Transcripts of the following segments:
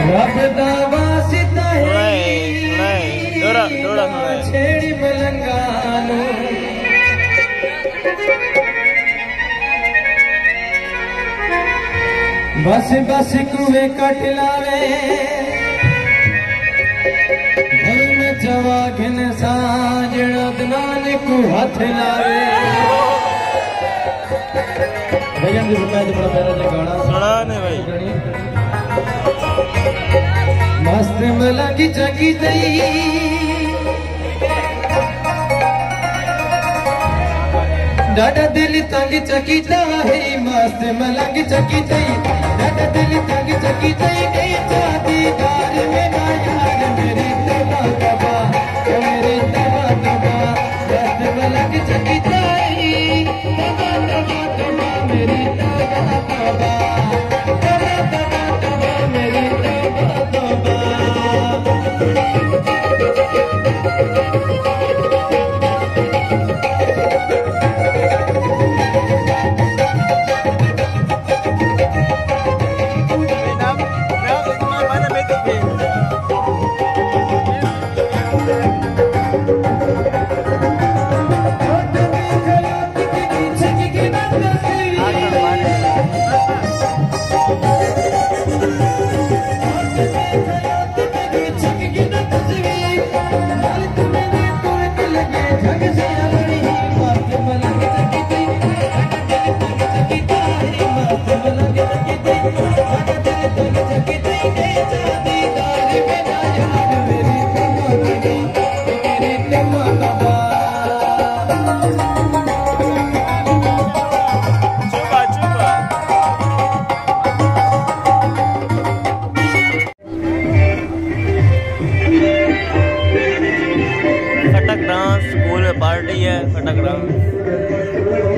रब दा वास्ता है छेड़ी मलंगानू बस बस कुए कट लावे घर में जवा घिन साजण दनान को हाथ लावे भजन जी बड़ा प्यारा सा गाना सुना ने भाई मस्त मलंगी चकी दई डाडा दिल तंग चकीता है मस्त मलंगी चकी दई डाडा दिल तंग चकी दई नहीं चाहती दार में ना यार मेरी तबा तबा मेरी तबा तबा मस्त मलंगी चकी दई तबा तबा तबा मेरी तबा तबा तबा तबा तबा मेरी तबा तबा खटक डांस स्कूल में पार्टी है खटक डांस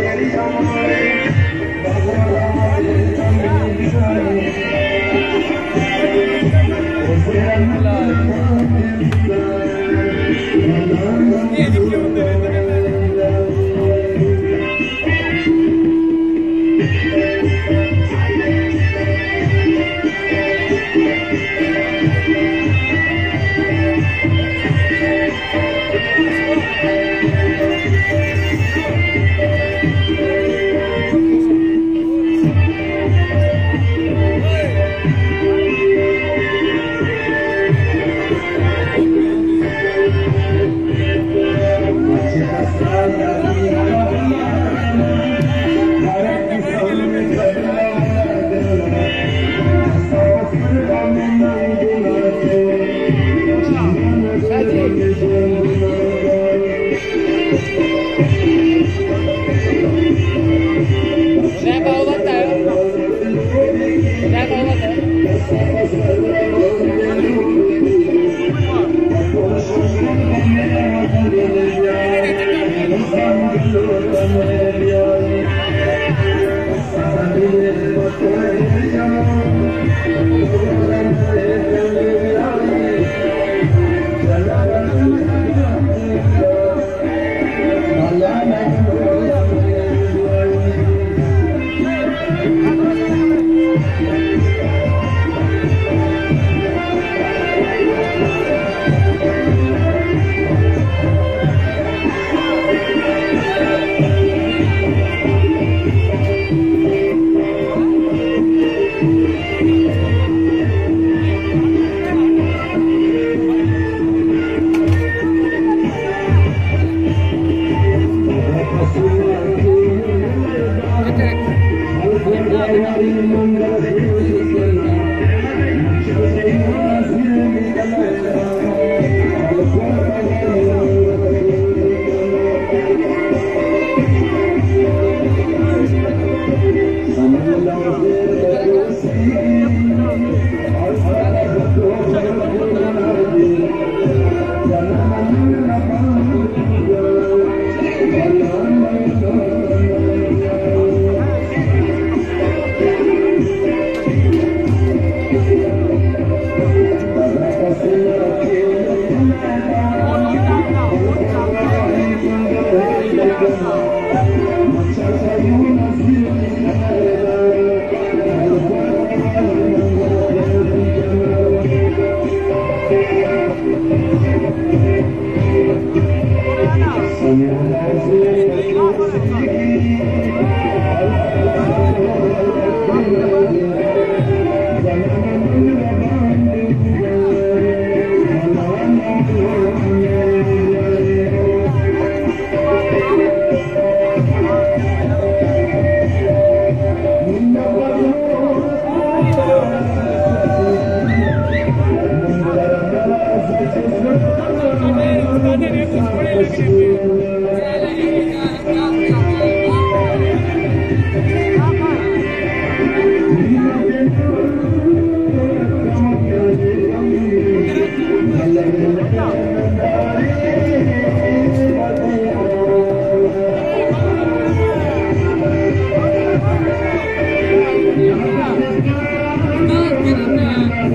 ये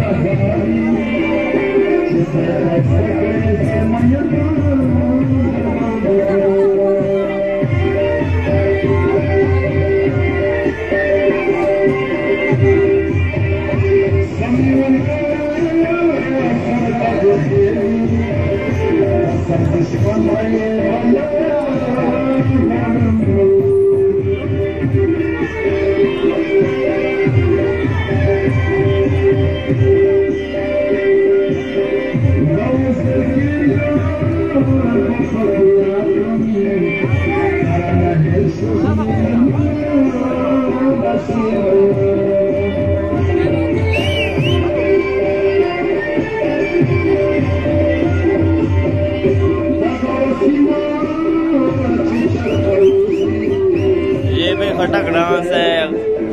भी खटक डांस है,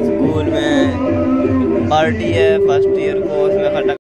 स्कूल में पार्टी है फर्स्ट ईयर को, उसमें खटक